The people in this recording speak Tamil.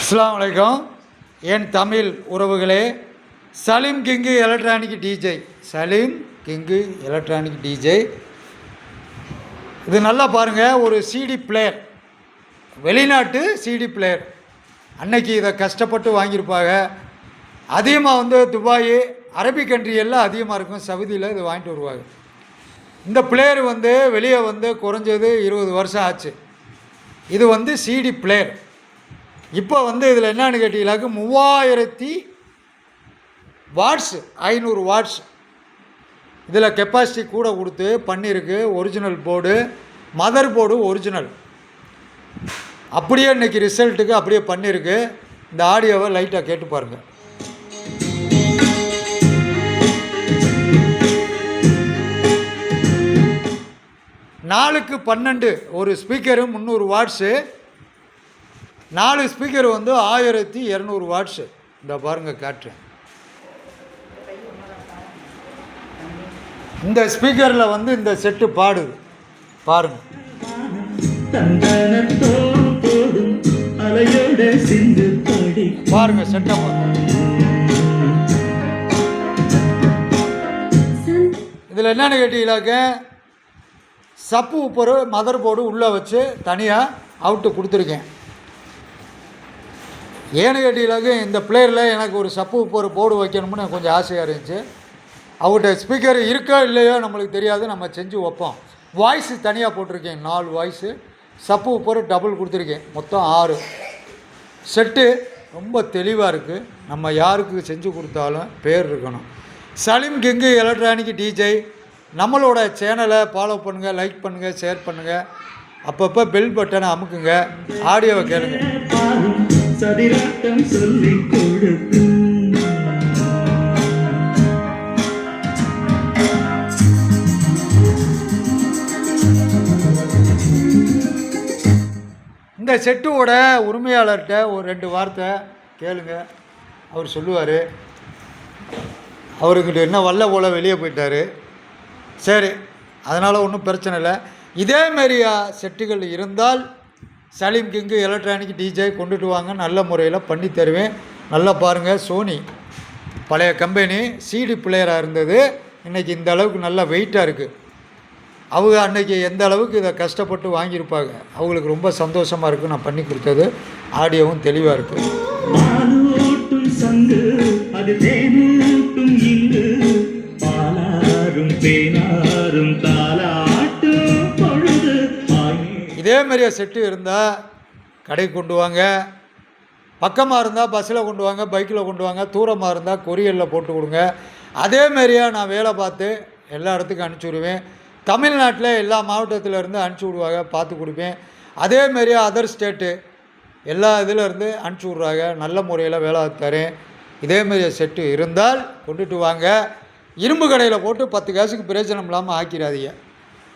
அஸ்ஸலாமு அலைக்கும். என் தமிழ் உறவுகளே, Salim king electronic DJ, Salim king electronic DJ. இது நல்லா பாருங்கள், ஒரு சிடி பிளேயர், வெளிநாட்டு சிடி பிளேயர். அன்னைக்கு இதை கஷ்டப்பட்டு வாங்கியிருப்பாங்க. அதிகமாக துபாய், அரபிக் கண்ட்ரி எல்லாம் அதிகமாக இருக்கும். சவுதியில் இது வாங்கிட்டு வருவாங்க. இந்த பிளேயர் வெளியே குறைஞ்சது 20 வருஷம் ஆச்சு. இது சிடி பிளேயர். இப்போ இதில் என்னன்னு கேட்டீங்களாக்க 3000 வாட்ஸ், 500 வாட்ஸ். இதில் கெப்பாசிட்டி கூட கொடுத்து பண்ணியிருக்கு. Original board, mother board original. அப்படியே இன்றைக்கி ரிசல்ட்டுக்கு அப்படியே பண்ணியிருக்கு. இந்த ஆடியோவை லைட்டாக கேட்டு பாருங்கள். நாலுக்கு 12 ஒரு ஸ்பீக்கரு 300 வாட்ஸு, 4 ஸ்பீக்கர் 1200 வாட்ஸு. இந்த பாருங்கள் காட்டுறேன். இந்த ஸ்பீக்கரில் இந்த செட்டு பாடுது பாருங்கள். பாருங்க செட்டப். இதில் என்னென்னு கேட்டீங்களாக்க சப்பு உப்பரு மதர் போர்டு உள்ளே வச்சு தனியாக அவுட்டு கொடுத்துருக்கேன். ஏன்னு கேட்டீங்களாக்க இந்த பிளேயரில் எனக்கு ஒரு சப்பு உப்பரு போர்டு வைக்கணும்னு கொஞ்சம் ஆசையாக இருந்துச்சு. அவங்கள்ட்ட ஸ்பீக்கர் இருக்கா இல்லையோ நம்மளுக்கு தெரியாது, நம்ம செஞ்சு வைப்போம். வாய்ஸு தனியாக போட்டிருக்கேன், 4 வாய்ஸு. சப்பு உப்பரு டபுள் கொடுத்துருக்கேன். மொத்தம் 6 செட்டு. ரொம்ப தெளிவாக இருக்குது. நம்ம யாருக்கு செஞ்சு கொடுத்தாலும் பேர் இருக்கணும். Salim king electronic DJ. நம்மளோட சேனலை ஃபாலோ பண்ணுங்கள், லைக் பண்ணுங்கள், ஷேர் பண்ணுங்கள். அப்பப்போ பெல் பட்டனை அமுக்குங்க. ஆடியோவை கேளுங்க. இந்த செட்டோட உரிமையாளர்கிட்ட ஒரு 2 வார்த்தை கேளுங்க. அவர் சொல்லுவார். அவருக்கிட்ட என்ன வல்ல போல் வெளியே போயிட்டார். சரி, அதனால் ஒன்றும் பிரச்சனை இல்லை. இதேமாரியா செட்டுகள் இருந்தால் சலீம் கிங்கு எலக்ட்ரானிக் டிஜே கொண்டுட்டு வாங்க, நல்ல முறையில் பண்ணி தருவேன். நல்லா பாருங்கள், சோனி பழைய கம்பெனி சிடி பிளேயராக இருந்தது. இன்றைக்கி இந்த அளவுக்கு நல்லா வெயிட்டாக இருக்குது. அவங்க அன்றைக்கி எந்த அளவுக்கு இதை கஷ்டப்பட்டு வாங்கியிருப்பாங்க. அவங்களுக்கு ரொம்ப சந்தோஷமாக இருக்குது நான் பண்ணி கொடுத்தது. ஆடியோவும் தெளிவாக இருக்குது. இதேமாரியா செட்டு இருந்தால் கடைக்கு கொண்டு வாங்க. பக்கமாக இருந்தால் பஸ்ஸில் கொண்டு வாங்க, பைக்கில் கொண்டு வாங்க. தூரமாக இருந்தால் கொரியரில் போட்டு கொடுங்க. அதேமாரியா நான் வேலை பார்த்து எல்லா இடத்துக்கும் அனுப்பிச்சி விடுவேன். தமிழ்நாட்டில் எல்லா மாவட்டத்தில் இருந்து அனுப்பிச்சி விடுவாங்க, பார்த்து கொடுப்பேன். அதேமாரியா அதர் ஸ்டேட்டு எல்லா இதில் இருந்து அனுப்பிச்சி விட்றாங்க. நல்ல முறையில் வேலை தரேன். இதேமாரியா செட்டு இருந்தால் கொண்டுட்டு வாங்க. இரும்பு கடையில் போட்டு 10 காசுக்கு பிரயோஜனம் இல்லாமல் ஆக்கிடாதீங்க.